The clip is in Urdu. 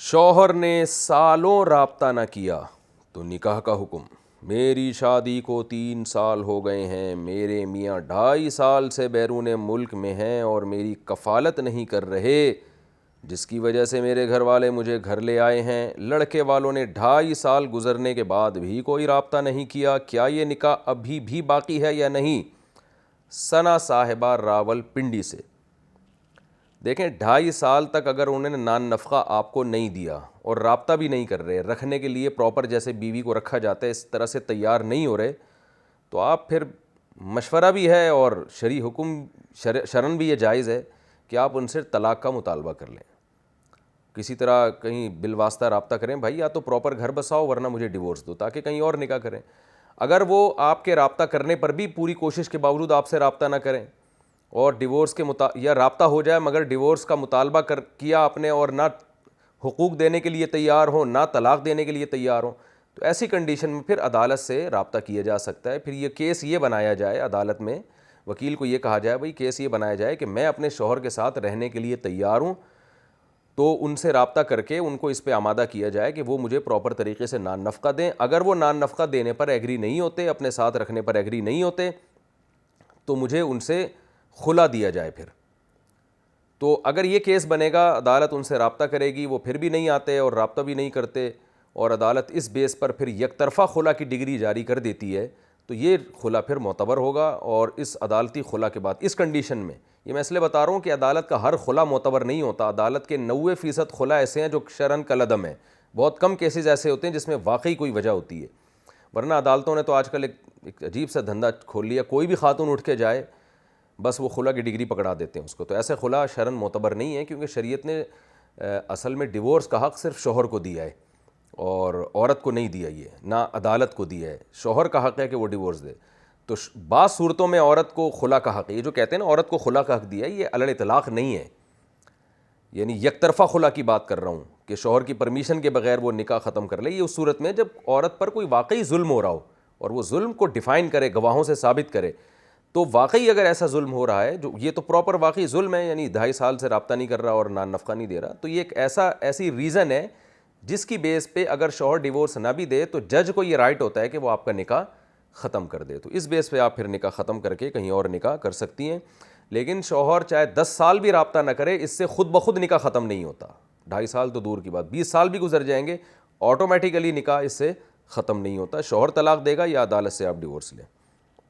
شوہر نے سالوں رابطہ نہ کیا تو نکاح کا حکم۔ میری شادی کو 3 سال ہو گئے ہیں، میرے میاں 2.5 سال سے بیرون ملک میں ہیں اور میری کفالت نہیں کر رہے، جس کی وجہ سے میرے گھر والے مجھے گھر لے آئے ہیں۔ لڑکے والوں نے 2.5 سال گزرنے کے بعد بھی کوئی رابطہ نہیں کیا، کیا یہ نکاح ابھی بھی باقی ہے یا نہیں؟ ثنا صاحبہ راول پنڈی سے۔ دیکھیں 2.5 سال تک اگر انہوں نے نان نفقہ آپ کو نہیں دیا اور رابطہ بھی نہیں کر رہے، رکھنے کے لیے پراپر جیسے بیوی کو رکھا جاتا ہے اس طرح سے تیار نہیں ہو رہے، تو آپ پھر مشورہ بھی ہے اور شرعی حکم شرعاً بھی یہ جائز ہے کہ آپ ان سے طلاق کا مطالبہ کر لیں، کسی طرح کہیں بالواسطہ رابطہ کریں، بھائی یا تو پراپر گھر بساؤ ورنہ مجھے ڈیورس دو، تاکہ کہیں اور نکاح کریں۔ اگر وہ آپ کے رابطہ کرنے پر بھی پوری کوشش کے باوجود آپ سے رابطہ نہ کریں اور ڈیورس کے یا رابطہ ہو جائے مگر ڈیورس کا مطالبہ کیا آپ نے اور نہ حقوق دینے کے لیے تیار ہوں نہ طلاق دینے کے لیے تیار ہوں، تو ایسی کنڈیشن میں پھر عدالت سے رابطہ کیا جا سکتا ہے۔ پھر یہ کیس یہ بنایا جائے، عدالت میں وکیل کو یہ کہا جائے، بھائی کیس یہ بنایا جائے کہ میں اپنے شوہر کے ساتھ رہنے کے لیے تیار ہوں، تو ان سے رابطہ کر کے ان کو اس پہ آمادہ کیا جائے کہ وہ مجھے پراپر طریقے سے نان نفقہ دیں۔ اگر وہ نان نفقہ دینے پر ایگری نہیں ہوتے، اپنے ساتھ رکھنے پر ایگری نہیں ہوتے، تو مجھے ان سے خلا دیا جائے۔ پھر تو اگر یہ کیس بنے گا، عدالت ان سے رابطہ کرے گی، وہ پھر بھی نہیں آتے اور رابطہ بھی نہیں کرتے، اور عدالت اس بیس پر پھر یک طرفہ خلا کی ڈگری جاری کر دیتی ہے، تو یہ خلا پھر معتبر ہوگا۔ اور اس عدالتی خلا کے بعد اس کنڈیشن میں، یہ میں اس لیے بتا رہا ہوں کہ عدالت کا ہر خلا معتبر نہیں ہوتا، عدالت کے 90% خلا ایسے ہیں جو شرعاً کالعدم ہیں، بہت کم کیسز ایسے ہوتے ہیں جس میں واقعی کوئی وجہ ہوتی ہے، ورنہ عدالتوں نے تو آج کل ایک عجیب سا دھندا کھول لیا، کوئی بھی خاتون اٹھ کے جائے بس وہ خلا کی ڈگری پکڑا دیتے ہیں اس کو، تو ایسے خلا شرعاً معتبر نہیں ہے، کیونکہ شریعت نے اصل میں ڈیورس کا حق صرف شوہر کو دیا ہے اور عورت کو نہیں دیا، یہ نہ عدالت کو دیا ہے۔ شوہر کا حق ہے کہ وہ ڈیورس دے، تو بعض صورتوں میں عورت کو خلا کا حق ہے۔ یہ جو کہتے ہیں نا عورت کو خلا کا حق دیا ہے، یہ علی الاطلاق نہیں ہے، یعنی یک طرفہ خلا کی بات کر رہا ہوں کہ شوہر کی پرمیشن کے بغیر وہ نکاح ختم کر لے۔ یہ اس صورت میں جب عورت پر کوئی واقعی ظلم ہو رہا ہو اور وہ ظلم کو ڈیفائن کرے، گواہوں سے ثابت کرے، تو واقعی اگر ایسا ظلم ہو رہا ہے، جو یہ تو پراپر واقعی ظلم ہے، یعنی 2.5 سال سے رابطہ نہیں کر رہا اور نان نفقہ نہیں دے رہا، تو یہ ایک ایسی ریزن ہے جس کی بیس پہ اگر شوہر ڈیورس نہ بھی دے تو جج کو یہ رائٹ ہوتا ہے کہ وہ آپ کا نکاح ختم کر دے، تو اس بیس پہ آپ پھر نکاح ختم کر کے کہیں اور نکاح کر سکتی ہیں۔ لیکن شوہر چاہے 10 سال بھی رابطہ نہ کرے، اس سے خود بخود نکاح ختم نہیں ہوتا۔ 2.5 سال تو دور کی بات، 20 سال بھی گزر جائیں گے، آٹومیٹیکلی نکاح اس سے ختم نہیں ہوتا۔ شوہر طلاق دے گا یا عدالت سے آپ ڈیورس لیں۔